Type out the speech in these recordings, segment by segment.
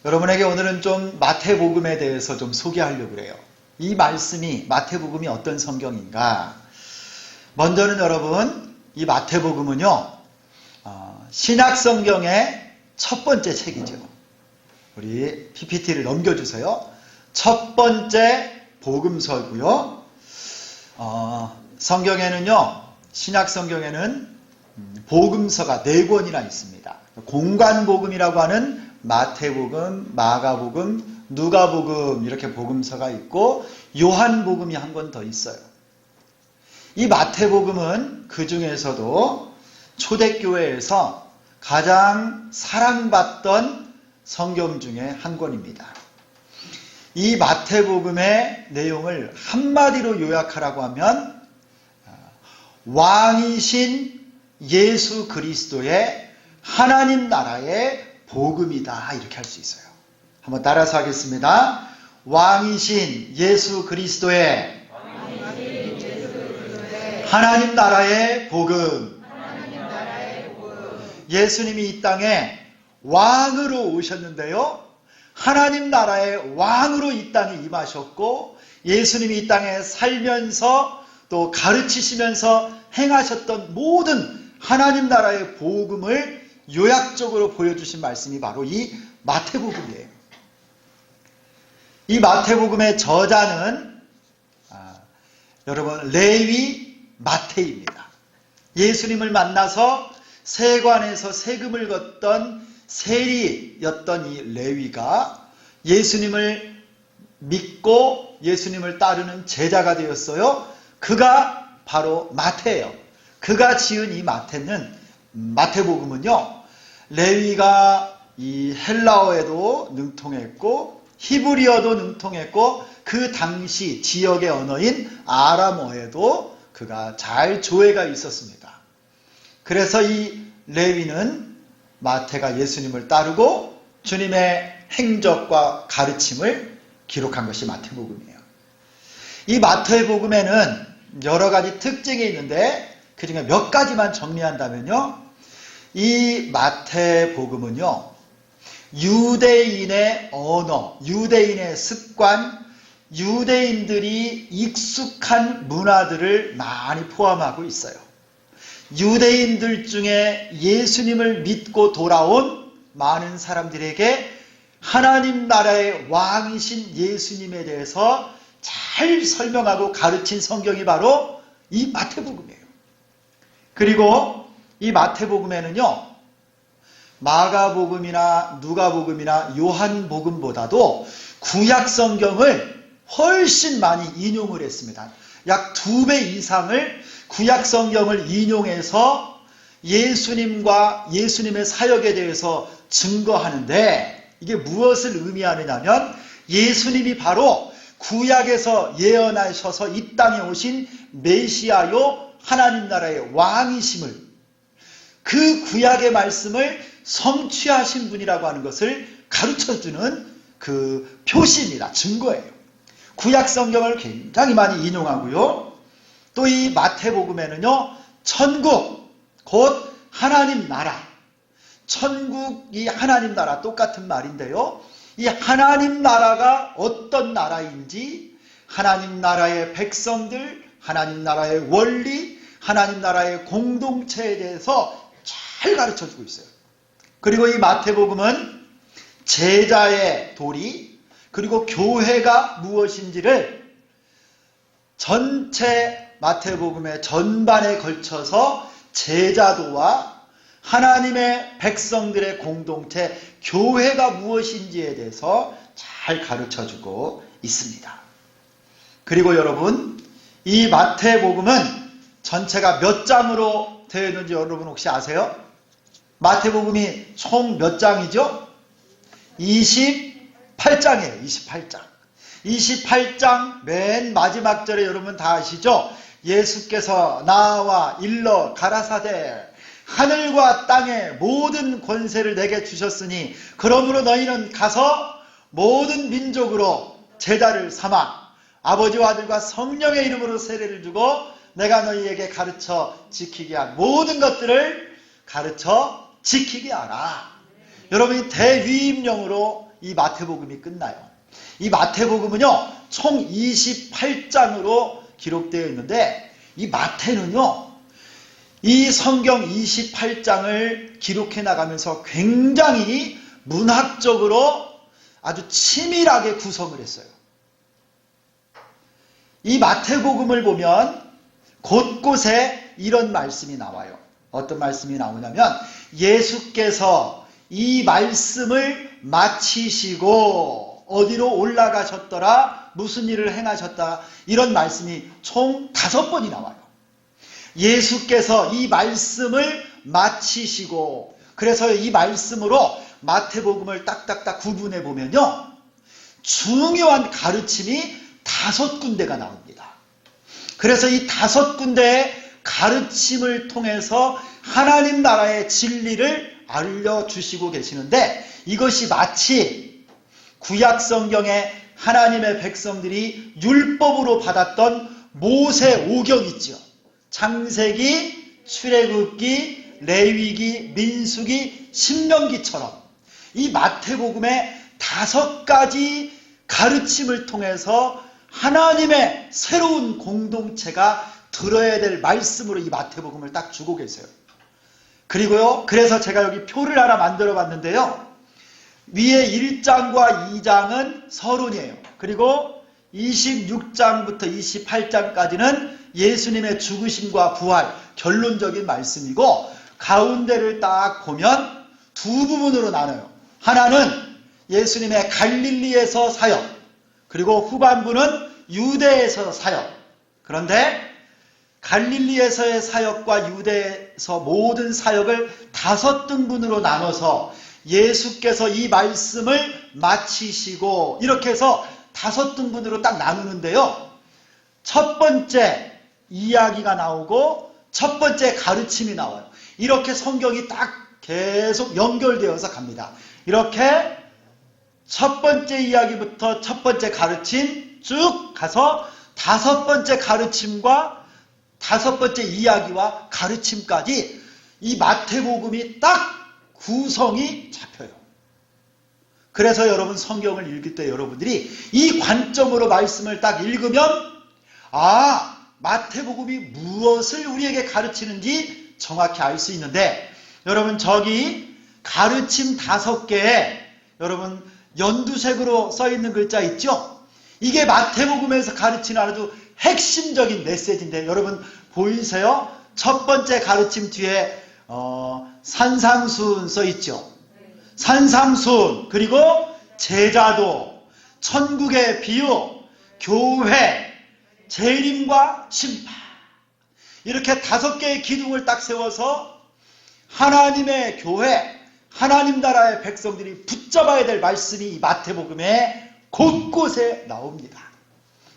여러분에게 오늘은 좀 마태복음에 대해서 좀 소개하려고 그래요. 이 말씀이 마태복음이 어떤 성경인가? 먼저는 여러분, 이 마태복음은요, 신약성경의 첫 번째 책이죠. 우리 PPT를 넘겨주세요. 첫 번째 복음서고요. 성경에는요, 신약성경에는 복음서가 4권이나 있습니다. 공관복음이라고 하는 마태복음, 마가복음, 누가복음 이렇게 복음서가 있고 요한복음이 한 권 더 있어요. 이 마태복음은 그 중에서도 초대교회에서 가장 사랑받던 성경 중에 한 권입니다. 이 마태복음의 내용을 한마디로 요약하라고 하면 왕이신 예수 그리스도의 하나님 나라의 복음이다, 이렇게 할 수 있어요. 한번 따라서 하겠습니다. 왕이신 예수 그리스도의 하나님 나라의 복음. 예수님이 이 땅에 왕으로 오셨는데요, 하나님 나라의 왕으로 이 땅에 임하셨고, 예수님이 이 땅에 살면서 또 가르치시면서 행하셨던 모든 하나님 나라의 복음을 요약적으로 보여주신 말씀이 바로 이 마태복음이에요. 이 마태복음의 저자는 여러분 레위 마태입니다. 예수님을 만나서 세관에서 세금을 걷던 세리였던 이 레위가 예수님을 믿고 예수님을 따르는 제자가 되었어요. 그가 바로 마태예요. 그가 지은 이 마태복음은요, 레위가 이 헬라어에도 능통했고 히브리어도 능통했고 그 당시 지역의 언어인 아람어에도 그가 잘 조예가 있었습니다. 그래서 이 레위는 마태가 예수님을 따르고 주님의 행적과 가르침을 기록한 것이 마태복음이에요. 이 마태복음에는 여러 가지 특징이 있는데 그 중에 몇 가지만 정리한다면요, 이 마태복음은요, 유대인의 언어, 유대인의 습관, 유대인들이 익숙한 문화들을 많이 포함하고 있어요. 유대인들 중에 예수님을 믿고 돌아온 많은 사람들에게 하나님 나라의 왕이신 예수님에 대해서 잘 설명하고 가르친 성경이 바로 이 마태복음이에요. 그리고 이 마태복음에는요, 마가복음이나 누가복음이나 요한복음보다도 구약 성경을 훨씬 많이 인용을 했습니다. 약 2배 이상을 구약 성경을 인용해서 예수님과 예수님의 사역에 대해서 증거하는데, 이게 무엇을 의미하느냐면 예수님이 바로 구약에서 예언하셔서 이 땅에 오신 메시아요 하나님 나라의 왕이심을, 그 구약의 말씀을 성취하신 분이라고 하는 것을 가르쳐주는 그 표시입니다. 증거예요. 구약 성경을 굉장히 많이 인용하고요. 또 이 마태복음에는요, 천국, 곧 하나님 나라, 천국이 하나님 나라 똑같은 말인데요, 이 하나님 나라가 어떤 나라인지, 하나님 나라의 백성들, 하나님 나라의 원리, 하나님 나라의 공동체에 대해서 잘 가르쳐주고 있어요. 그리고 이 마태복음은 제자의 도리, 그리고 교회가 무엇인지를 전체 마태복음의 전반에 걸쳐서 제자도와 하나님의 백성들의 공동체, 교회가 무엇인지에 대해서 잘 가르쳐주고 있습니다. 그리고 여러분, 이 마태복음은 전체가 몇 장으로 되어 있는지 여러분 혹시 아세요? 마태복음이 총 몇 장이죠? 28장이에요. 28장. 28장 맨 마지막 절에 여러분 다 아시죠? 예수께서 나와 일러 가라사대 하늘과 땅의 모든 권세를 내게 주셨으니 그러므로 너희는 가서 모든 민족으로 제자를 삼아 아버지와 아들과 성령의 이름으로 세례를 주고 내가 너희에게 가르쳐 지키게 한 모든 것들을 가르쳐 지키게 하라. 여러분이 대위임령으로 이 마태복음이 끝나요. 이 마태복음은요, 총 28장으로 기록되어 있는데, 이 마태는요, 이 성경 28장을 기록해 나가면서 굉장히 문학적으로 아주 치밀하게 구성을 했어요. 이 마태복음을 보면 곳곳에 이런 말씀이 나와요. 어떤 말씀이 나오냐면, 예수께서 이 말씀을 마치시고 어디로 올라가셨더라, 무슨 일을 행하셨다, 이런 말씀이 총 5번이 나와요. 예수께서 이 말씀을 마치시고, 그래서 이 말씀으로 마태복음을 딱딱딱 구분해 보면요, 중요한 가르침이 5군데가 나옵니다. 그래서 이 5군데의 가르침을 통해서 하나님 나라의 진리를 알려주시고 계시는데, 이것이 마치 구약 성경에 하나님의 백성들이 율법으로 받았던 모세 오경 있죠. 창세기, 출애굽기, 레위기, 민수기, 신명기처럼 이 마태복음의 5가지 가르침을 통해서 하나님의 새로운 공동체가 들어야 될 말씀으로 이 마태복음을 딱 주고 계세요. 그리고요, 그래서 제가 여기 표를 하나 만들어 봤는데요, 위에 1장과 2장은 서론이에요. 그리고 26장부터 28장까지는 예수님의 죽으심과 부활, 결론적인 말씀이고, 가운데를 딱 보면 2부분으로 나눠요. 하나는 예수님의 갈릴리에서 사역, 그리고 후반부는 유대에서 사역. 그런데 갈릴리에서의 사역과 유대에서 모든 사역을 5등분으로 나눠서 예수께서 이 말씀을 마치시고, 이렇게 해서 5등분으로 딱 나누는데요, 첫 번째 이야기가 나오고 첫 번째 가르침이 나와요. 이렇게 성경이 딱 계속 연결되어서 갑니다. 이렇게 첫 번째 이야기부터 첫 번째 가르침 쭉 가서 5번째 가르침과 5번째 이야기와 가르침까지 이 마태복음이 딱 구성이 잡혀요. 그래서 여러분 성경을 읽을 때 여러분들이 이 관점으로 말씀을 딱 읽으면, 아, 마태복음이 무엇을 우리에게 가르치는지 정확히 알 수 있는데, 여러분 저기 가르침 5개에 여러분 연두색으로 써있는 글자 있죠? 이게 마태복음에서 가르치는 아주 핵심적인 메시지인데, 여러분 보이세요? 첫 번째 가르침 뒤에 산상수훈 써있죠? 산상수훈, 그리고 제자도, 천국의 비유, 교회, 재림과 심판, 이렇게 5개의 기둥을 딱 세워서 하나님의 교회, 하나님 나라의 백성들이 붙잡아야 될 말씀이 이 마태복음에 곳곳에 나옵니다.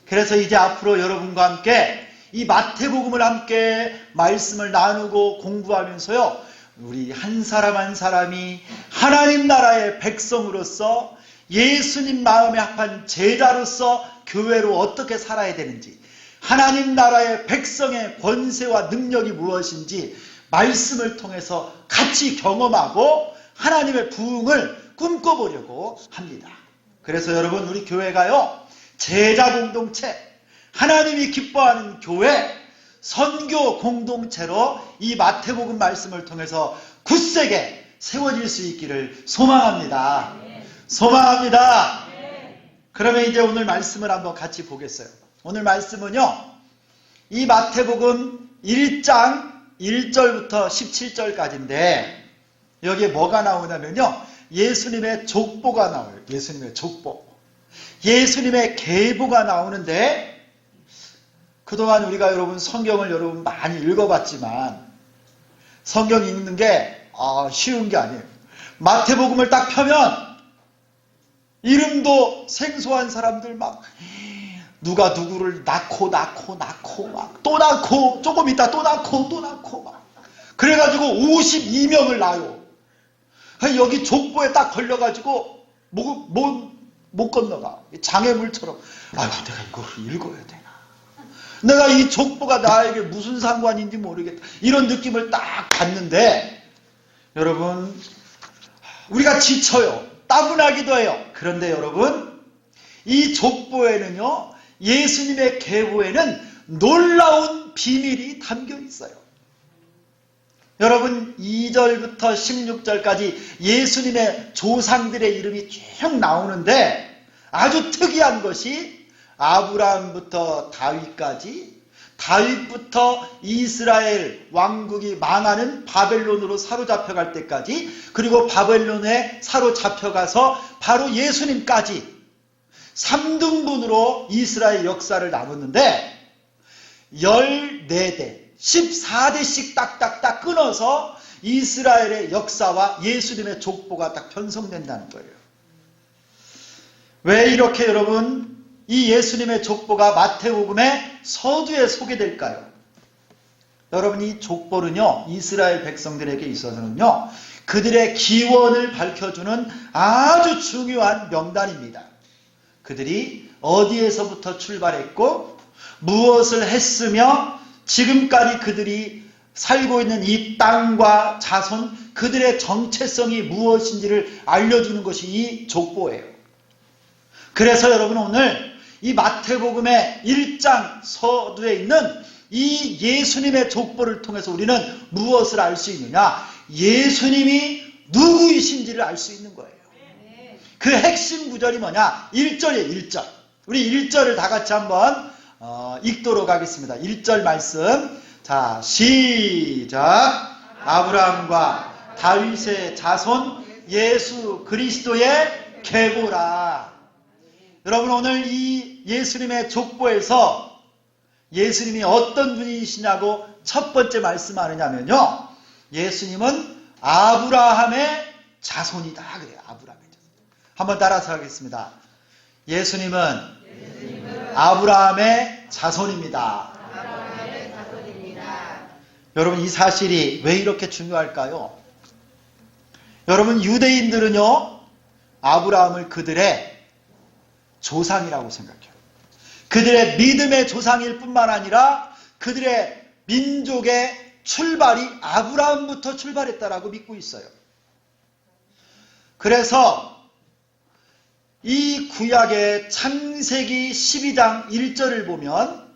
그래서 이제 앞으로 여러분과 함께 이 마태복음을 함께 말씀을 나누고 공부하면서요, 우리 한 사람 한 사람이 하나님 나라의 백성으로서 예수님 마음에 합한 제자로서 교회로 어떻게 살아야 되는지, 하나님 나라의 백성의 권세와 능력이 무엇인지 말씀을 통해서 같이 경험하고 하나님의 부흥을 꿈꿔보려고 합니다. 그래서 여러분, 우리 교회가요, 제자 공동체, 하나님이 기뻐하는 교회, 선교 공동체로 이 마태복음 말씀을 통해서 굳세게 세워질 수 있기를 소망합니다. 소망합니다. 그러면 이제 오늘 말씀을 한번 같이 보겠어요. 오늘 말씀은요, 이 마태복음 1장 1절부터 17절까지인데 여기에 뭐가 나오냐면요, 예수님의 족보가 나와요. 예수님의 족보, 예수님의 계보가 나오는데, 그동안 우리가 여러분 성경을 여러분 많이 읽어봤지만 성경 읽는 게 쉬운 게 아니에요. 마태복음을 딱 펴면 이름도 생소한 사람들 막 누가 누구를 낳고 막 또 낳고 조금 있다 또 낳고 막 그래가지고 52명을 낳아요. 여기 족보에 딱 걸려가지고 못 건너가. 장애물처럼. 아이고, 내가 이거를 읽어야 되나, 내가 이 족보가 나에게 무슨 상관인지 모르겠다, 이런 느낌을 딱 받는데, 여러분 우리가 지쳐요. 따분하기도 해요. 그런데 여러분, 이 족보에는요, 예수님의 계보에는 놀라운 비밀이 담겨 있어요. 여러분, 2절부터 16절까지 예수님의 조상들의 이름이 쭉 나오는데 아주 특이한 것이 아브라함부터 다윗까지, 다윗부터 이스라엘 왕국이 망하는 바벨론으로 사로잡혀갈 때까지, 그리고 바벨론에 사로잡혀가서 바로 예수님까지 3등분으로 이스라엘 역사를 나눴는데 14대, 14대씩 딱딱딱 끊어서 이스라엘의 역사와 예수님의 족보가 딱 편성된다는 거예요. 왜 이렇게 여러분 이 예수님의 족보가 마태복음의 서두에 소개될까요? 여러분, 이 족보는요, 이스라엘 백성들에게 있어서는요, 그들의 기원을 밝혀주는 아주 중요한 명단입니다. 그들이 어디에서부터 출발했고 무엇을 했으며 지금까지 그들이 살고 있는 이 땅과 자손, 그들의 정체성이 무엇인지를 알려주는 것이 이 족보예요. 그래서 여러분, 오늘 이 마태복음의 1장 서두에 있는 이 예수님의 족보를 통해서 우리는 무엇을 알 수 있느냐? 예수님이 누구이신지를 알 수 있는 거예요. 그 핵심 구절이 뭐냐? 1절이에요. 1절. 우리 1절을 다 같이 한번 읽도록 하겠습니다. 1절 말씀. 자, 시작. 아브라함과 다윗의 자손 예수 그리스도의 계보라. 여러분, 오늘 이 예수님의 족보에서 예수님이 어떤 분이시냐고 첫 번째 말씀하느냐면요, 예수님은 아브라함의 자손이다 그래요. 아브라함의 자손. 한번 따라서 하겠습니다. 예수님은 아브라함의 자손입니다. 여러분, 이 사실이 왜 이렇게 중요할까요? 여러분, 유대인들은요, 아브라함을 그들의 조상이라고 생각해요. 그들의 믿음의 조상일 뿐만 아니라 그들의 민족의 출발이 아브라함부터 출발했다라고 믿고 있어요. 그래서 이 구약의 창세기 12장 1절을 보면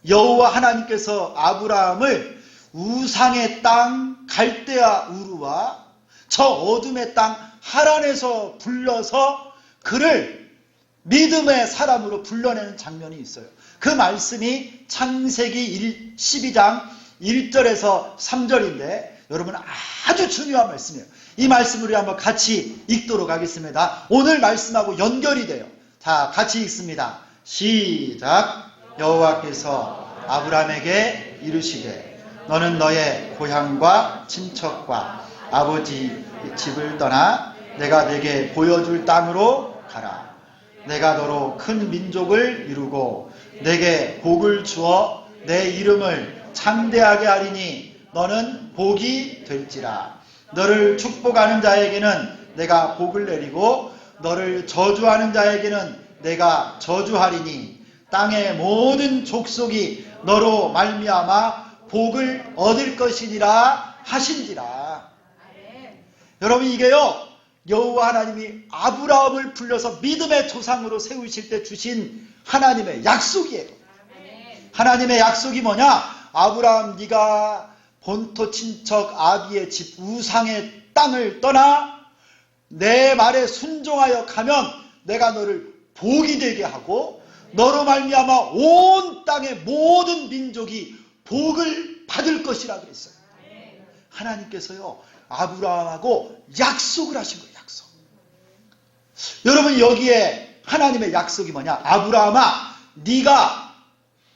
여호와 하나님께서 아브라함을 우상의 땅 갈대아 우르와 저 어둠의 땅 하란에서 불러서 그를 믿음의 사람으로 불러내는 장면이 있어요. 그 말씀이 창세기 12장 1절에서 3절인데 여러분, 아주 중요한 말씀이에요. 이 말씀을 우리 한번 같이 읽도록 하겠습니다. 오늘 말씀하고 연결이 돼요. 자, 같이 읽습니다. 시작. 여호와께서 아브라함에게 이르시되 너는 너의 고향과 친척과 아버지 집을 떠나 내가 네게 보여줄 땅으로 가라. 내가 너로 큰 민족을 이루고 내게 복을 주어 내 이름을 창대하게 하리니 너는 복이 될지라. 너를 축복하는 자에게는 내가 복을 내리고 너를 저주하는 자에게는 내가 저주하리니 땅의 모든 족속이 너로 말미암아 복을 얻을 것이니라 하신지라. 여러분, 이게요, 여호와 하나님이 아브라함을 불러서 믿음의 조상으로 세우실 때 주신 하나님의 약속이에요. 하나님의 약속이 뭐냐? 아브라함, 네가 본토 친척 아비의 집 우상의 땅을 떠나 내 말에 순종하여 가면 내가 너를 복이 되게 하고 너로 말미암아 온 땅의 모든 민족이 복을 받을 것이라 그랬어요. 하나님께서요, 아브라함하고 약속을 하신 거예요. 약속. 여러분, 여기에 하나님의 약속이 뭐냐? 아브라함아, 네가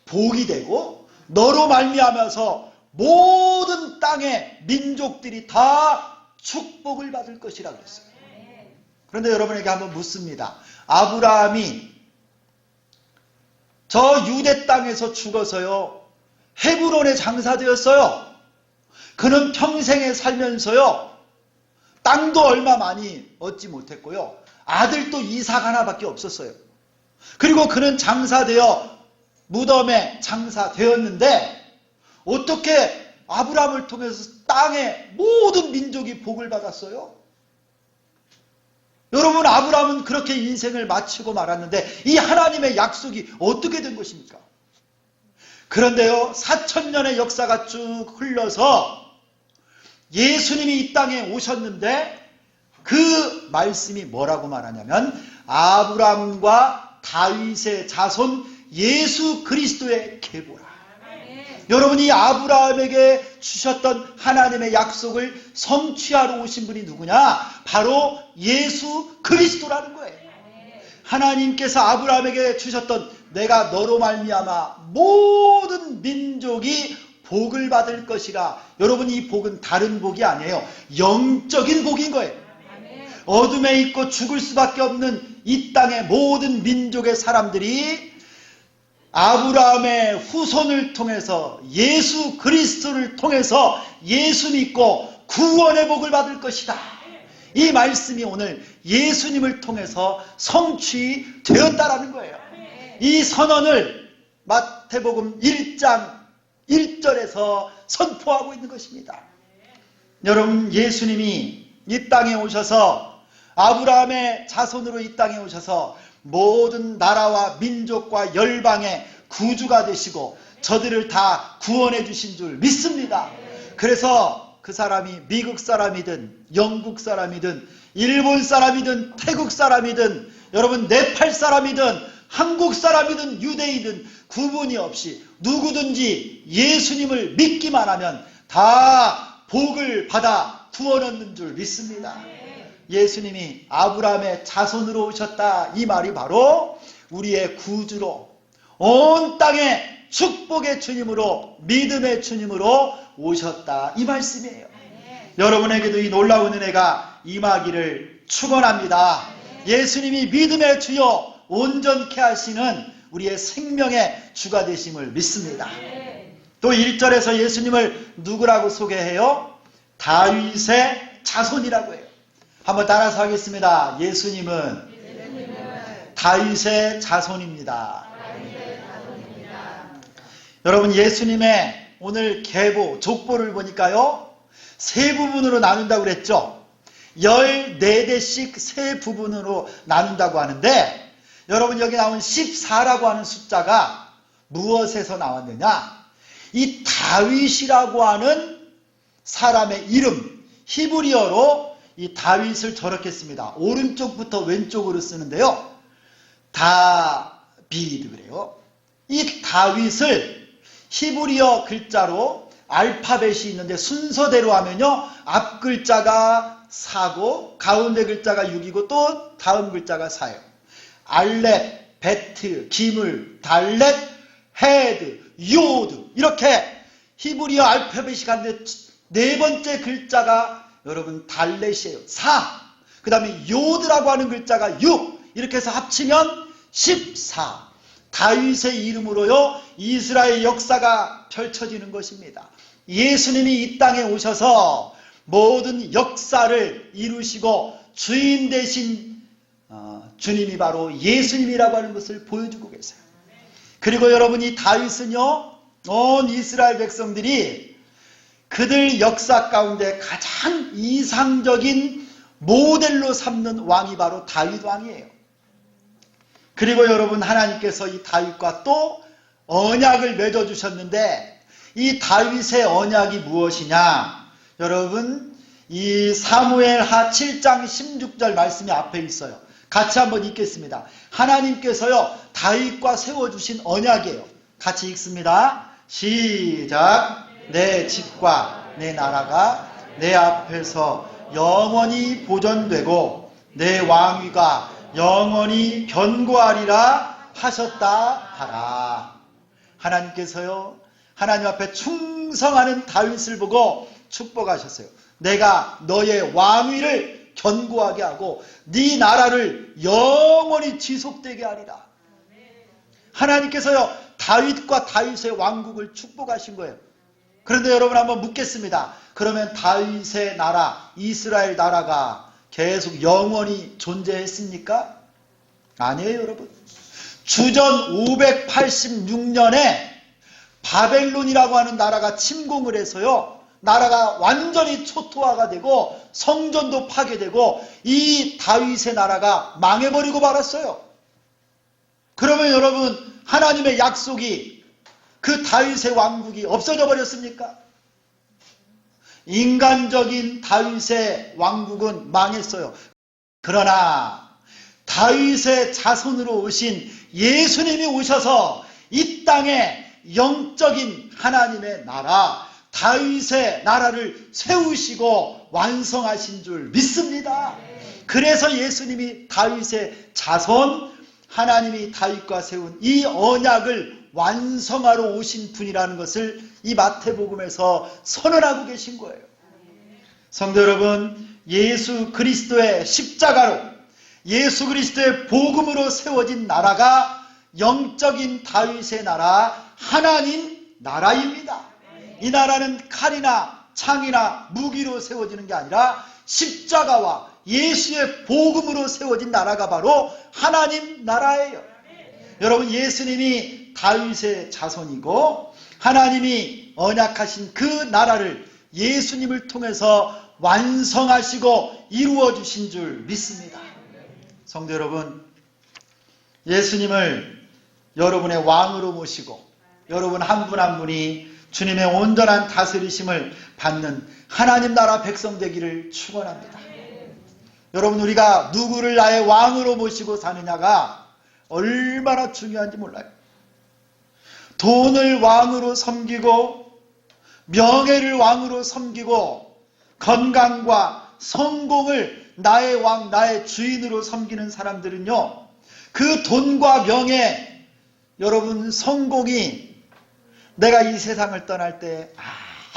복이 되고 너로 말미암아서 모든 땅의 민족들이 다 축복을 받을 것이라 그랬어요. 그런데 여러분에게 한번 묻습니다. 아브라함이 저 유대 땅에서 죽어서요, 헤브론에 장사되었어요. 그는 평생에 살면서요, 땅도 얼마 많이 얻지 못했고요, 아들도 이삭 하나밖에 없었어요. 그리고 그는 장사되어 무덤에 장사되었는데 어떻게 아브라함을 통해서 땅의 모든 민족이 복을 받았어요? 여러분, 아브라함은 그렇게 인생을 마치고 말았는데 이 하나님의 약속이 어떻게 된 것입니까? 그런데요, 4000년의 역사가 쭉 흘러서 예수님이 이 땅에 오셨는데 그 말씀이 뭐라고 말하냐면 아브라함과 다윗의 자손 예수 그리스도의 계보라. 여러분이 아브라함에게 주셨던 하나님의 약속을 성취하러 오신 분이 누구냐? 바로 예수 그리스도라는 거예요. 하나님께서 아브라함에게 주셨던 내가 너로 말미암아 모든 민족이 복을 받을 것이라. 여러분, 이 복은 다른 복이 아니에요. 영적인 복인 거예요. 어둠에 있고 죽을 수밖에 없는 이 땅의 모든 민족의 사람들이 아브라함의 후손을 통해서 예수 그리스도를 통해서 예수 믿고 구원의 복을 받을 것이다. 이 말씀이 오늘 예수님을 통해서 성취되었다라는 거예요. 이 선언을 마태복음 1장 1절에서 선포하고 있는 것입니다. 여러분, 예수님이 이 땅에 오셔서 아브라함의 자손으로 이 땅에 오셔서 모든 나라와 민족과 열방의 구주가 되시고 저들을 다 구원해 주신 줄 믿습니다. 그래서 그 사람이 미국 사람이든 영국 사람이든 일본 사람이든 태국 사람이든 여러분 네팔 사람이든 한국 사람이든 유대이든 구분이 없이 누구든지 예수님을 믿기만 하면 다 복을 받아 구원 얻는 줄 믿습니다. 예수님이 아브라함의 자손으로 오셨다. 이 말이 바로 우리의 구주로 온 땅에 축복의 주님으로 믿음의 주님으로 오셨다. 이 말씀이에요. 여러분에게도 이 놀라운 은혜가 임하기를 축원합니다. 예수님이 믿음의 주요 온전케 하시는 우리의 생명의 주가 되심을 믿습니다. 또 1절에서 예수님을 누구라고 소개해요? 다윗의 자손이라고 해요. 한번 따라서 하겠습니다. 예수님은 다윗의 자손입니다. 여러분, 예수님의 오늘 계보, 족보를 보니까요, 세 부분으로 나눈다고 그랬죠. 14대씩 세 부분으로 나눈다고 하는데, 여러분, 여기 나온 14라고 하는 숫자가 무엇에서 나왔느냐? 이 다윗이라고 하는 사람의 이름, 히브리어로 이 다윗을 저렇게 씁니다. 오른쪽부터 왼쪽으로 쓰는데요. 다비드 그래요. 이 다윗을 히브리어 글자로 알파벳이 있는데 순서대로 하면요. 앞 글자가 4고 가운데 글자가 6이고 또 다음 글자가 4예요. 알렙, 베트, 기물, 달렛, 헤드, 요드 이렇게 히브리어 알파벳이 가는데 네 번째 글자가 여러분 달렛이에요. 4. 그 다음에 요드라고 하는 글자가 6. 이렇게 해서 합치면 14. 다윗의 이름으로요. 이스라엘 역사가 펼쳐지는 것입니다. 예수님이 이 땅에 오셔서 모든 역사를 이루시고 주인 되신 주님이 바로 예수님이라고 하는 것을 보여주고 계세요. 그리고 여러분, 이 다윗은요. 온 이스라엘 백성들이 그들 역사 가운데 가장 이상적인 모델로 삼는 왕이 바로 다윗 왕이에요. 그리고 여러분, 하나님께서 이 다윗과 또 언약을 맺어주셨는데 이 다윗의 언약이 무엇이냐? 여러분, 이 사무엘하 7장 16절 말씀이 앞에 있어요. 같이 한번 읽겠습니다. 하나님께서요 다윗과 세워주신 언약이에요. 같이 읽습니다. 시작. 내 집과 내 나라가 내 앞에서 영원히 보존되고 내 왕위가 영원히 견고하리라 하셨다 하라. 하나님께서요 하나님 앞에 충성하는 다윗을 보고 축복하셨어요. 내가 너의 왕위를 견고하게 하고 네 나라를 영원히 지속되게 하리라. 하나님께서요 다윗과 다윗의 왕국을 축복하신 거예요. 그런데 여러분 한번 묻겠습니다. 그러면 다윗의 나라, 이스라엘 나라가 계속 영원히 존재했습니까? 아니에요, 여러분. 주전 586년에 바벨론이라고 하는 나라가 침공을 해서요 나라가 완전히 초토화가 되고 성전도 파괴되고 이 다윗의 나라가 망해버리고 말았어요. 그러면 여러분, 하나님의 약속이, 그 다윗의 왕국이 없어져 버렸습니까? 인간적인 다윗의 왕국은 망했어요. 그러나 다윗의 자손으로 오신 예수님이 오셔서 이 땅에 영적인 하나님의 나라, 다윗의 나라를 세우시고 완성하신 줄 믿습니다. 그래서 예수님이 다윗의 자손, 하나님이 다윗과 세운 이 언약을 완성하러 오신 분이라는 것을 이 마태복음에서 선언하고 계신 거예요. 성도 여러분, 예수 그리스도의 십자가로, 예수 그리스도의 복음으로 세워진 나라가 영적인 다윗의 나라, 하나님 나라입니다. 이 나라는 칼이나 창이나 무기로 세워지는 게 아니라 십자가와 예수의 복음으로 세워진 나라가 바로 하나님 나라예요. 여러분, 예수님이 다윗의 자손이고 하나님이 언약하신 그 나라를 예수님을 통해서 완성하시고 이루어 주신 줄 믿습니다. 성도 여러분, 예수님을 여러분의 왕으로 모시고 여러분 한 분 한 분이 주님의 온전한 다스리심을 받는 하나님 나라 백성 되기를 축원합니다. 여러분, 우리가 누구를 나의 왕으로 모시고 사느냐가 얼마나 중요한지 몰라요. 돈을 왕으로 섬기고 명예를 왕으로 섬기고 건강과 성공을 나의 왕, 나의 주인으로 섬기는 사람들은요, 그 돈과 명예, 여러분 성공이 내가 이 세상을 떠날 때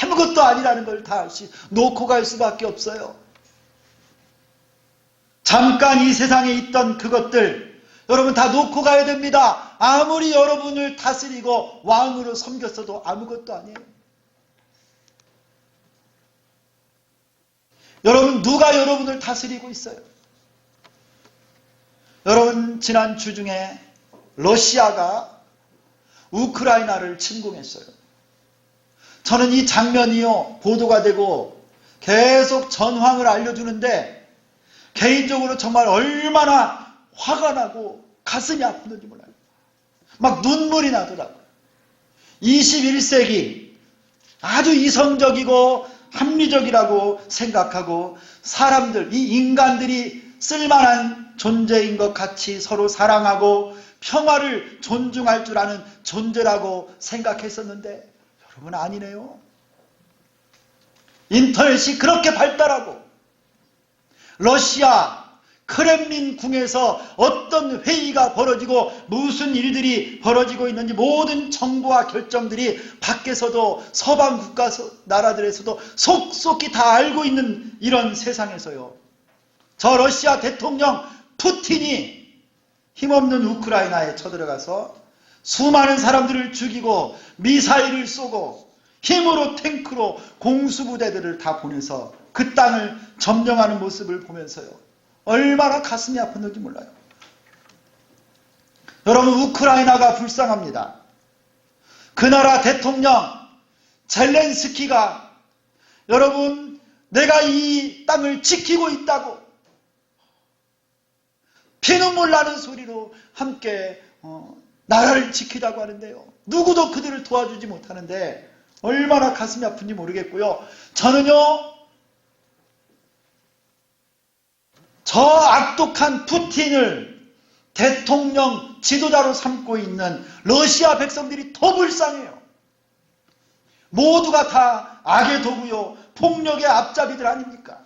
아무것도 아니라는 걸 다 놓고 갈 수밖에 없어요. 잠깐 이 세상에 있던 그것들 여러분 다 놓고 가야 됩니다. 아무리 여러분을 다스리고 왕으로 섬겼어도 아무것도 아니에요. 여러분, 누가 여러분을 다스리고 있어요? 여러분, 지난 주 중에 러시아가 우크라이나를 침공했어요. 저는 이 장면이요, 보도가 되고 계속 전황을 알려주는데 개인적으로 정말 얼마나 화가 나고 가슴이 아픈지 몰라요. 막 눈물이 나더라고요. 21세기 아주 이성적이고 합리적이라고 생각하고 사람들, 이 인간들이 쓸만한 존재인 것 같이 서로 사랑하고 평화를 존중할 줄 아는 존재라고 생각했었는데 여러분, 아니네요. 인터넷이 그렇게 발달하고 러시아 크렘린 궁에서 어떤 회의가 벌어지고 무슨 일들이 벌어지고 있는지 모든 정보와 결정들이 밖에서도 서방 국가 나라들에서도 속속히 다 알고 있는 이런 세상에서요, 저 러시아 대통령 푸틴이 힘없는 우크라이나에 쳐들어가서 수많은 사람들을 죽이고 미사일을 쏘고 힘으로 탱크로 공수부대들을 다 보내서 그 땅을 점령하는 모습을 보면서요, 얼마나 가슴이 아팠는지 몰라요. 여러분, 우크라이나가 불쌍합니다. 그 나라 대통령 젤렌스키가 여러분, 내가 이 땅을 지키고 있다고 피눈물 나는 소리로 함께 나라를 지키자고 하는데요, 누구도 그들을 도와주지 못하는데 얼마나 가슴이 아픈지 모르겠고요. 저는요, 저 악독한 푸틴을 대통령 지도자로 삼고 있는 러시아 백성들이 더 불쌍해요. 모두가 다 악의 도구요, 폭력의 앞잡이들 아닙니까?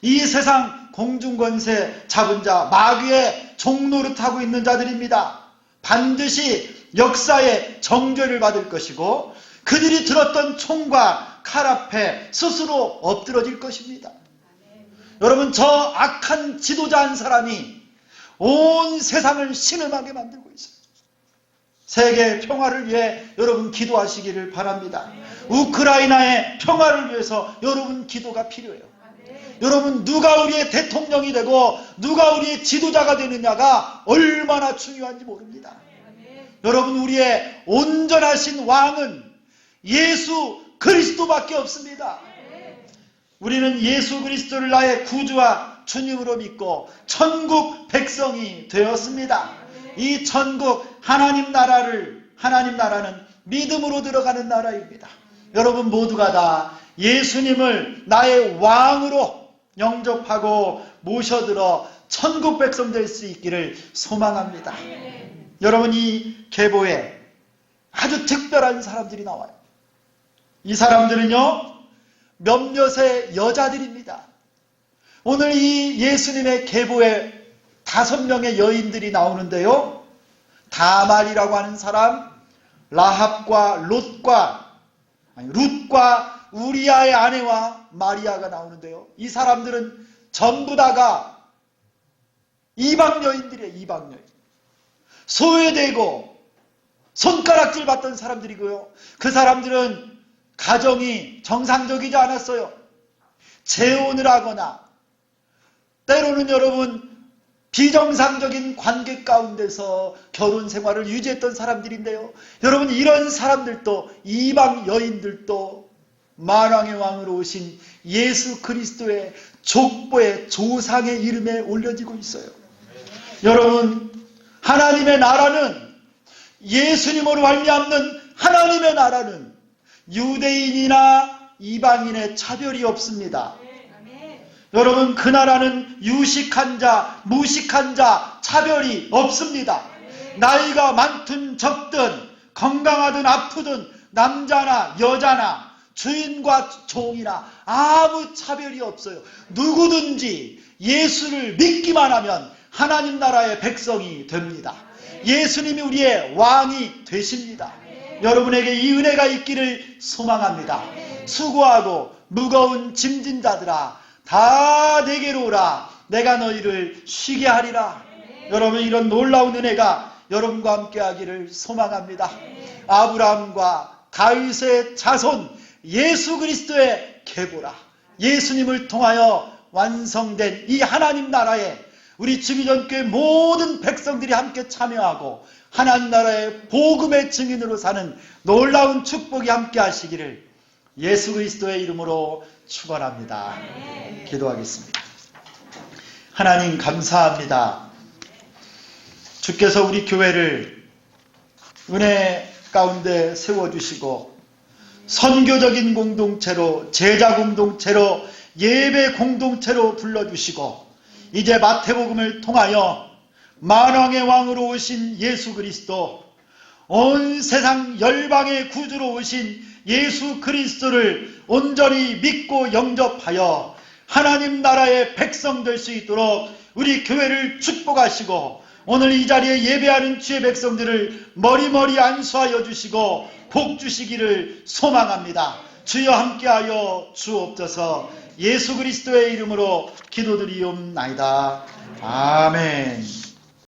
이 세상 공중권세 잡은 자, 마귀의 종노릇하고 있는 자들입니다. 반드시 역사의 정죄를 받을 것이고 그들이 들었던 총과 칼 앞에 스스로 엎드러질 것입니다. 여러분, 저 악한 지도자 한 사람이 온 세상을 신음하게 만들고 있어요. 세계 평화를 위해 여러분 기도하시기를 바랍니다. 우크라이나의 평화를 위해서 여러분 기도가 필요해요. 여러분, 누가 우리의 대통령이 되고 누가 우리의 지도자가 되느냐가 얼마나 중요한지 모릅니다. 여러분, 우리의 온전하신 왕은 예수 그리스도밖에 없습니다. 우리는 예수 그리스도를 나의 구주와 주님으로 믿고 천국 백성이 되었습니다. 이 천국 하나님 나라는 믿음으로 들어가는 나라입니다. 여러분 모두가 다 예수님을 나의 왕으로 영접하고 모셔들어 천국 백성 될 수 있기를 소망합니다. 여러분 이 계보에 아주 특별한 사람들이 나와요. 이 사람들은요 몇몇의 여자들입니다. 오늘 이 예수님의 계보에 5명의 여인들이 나오는데요. 다말이라고 하는 사람, 라합과 룻과 우리아의 아내와 마리아가 나오는데요. 이 사람들은 전부 다가 이방 여인들이에요. 이방 여인. 소외되고 손가락질 받던 사람들이고요. 그 사람들은 가정이 정상적이지 않았어요. 재혼을 하거나 때로는 여러분 비정상적인 관계 가운데서 결혼 생활을 유지했던 사람들인데요. 여러분 이런 사람들도 이방 여인들도 만왕의 왕으로 오신 예수 그리스도의 족보의 조상의 이름에 올려지고 있어요. 여러분 하나님의 나라는 예수님으로 말미암는 하나님의 나라는 유대인이나 이방인의 차별이 없습니다. 여러분 그 나라는 유식한 자, 무식한 자 차별이 없습니다. 나이가 많든 적든 건강하든 아프든 남자나 여자나 주인과 종이나 아무 차별이 없어요. 누구든지 예수를 믿기만 하면 하나님 나라의 백성이 됩니다. 예수님이 우리의 왕이 되십니다. 여러분에게 이 은혜가 있기를 소망합니다. 수고하고 무거운 짐진 자들아 다 내게로 오라. 내가 너희를 쉬게 하리라. 여러분 이런 놀라운 은혜가 여러분과 함께 하기를 소망합니다. 아브라함과 다윗의 자손 예수 그리스도의 계보라. 예수님을 통하여 완성된 이 하나님 나라에 우리 주기전교회 모든 백성들이 함께 참여하고 하나님 나라의 복음의 증인으로 사는 놀라운 축복이 함께 하시기를 예수 그리스도의 이름으로 축원합니다. 기도하겠습니다. 하나님 감사합니다. 주께서 우리 교회를 은혜 가운데 세워주시고 선교적인 공동체로 제자 공동체로 예배 공동체로 불러주시고 이제 마태복음을 통하여 만왕의 왕으로 오신 예수 그리스도 온 세상 열방의 구주로 오신 예수 그리스도를 온전히 믿고 영접하여 하나님 나라의 백성 될 수 있도록 우리 교회를 축복하시고 오늘 이 자리에 예배하는 주의 백성들을 머리머리 안수하여 주시고 복 주시기를 소망합니다. 주여 함께하여 주옵소서. 예수 그리스도의 이름으로 기도드리옵나이다. 아멘.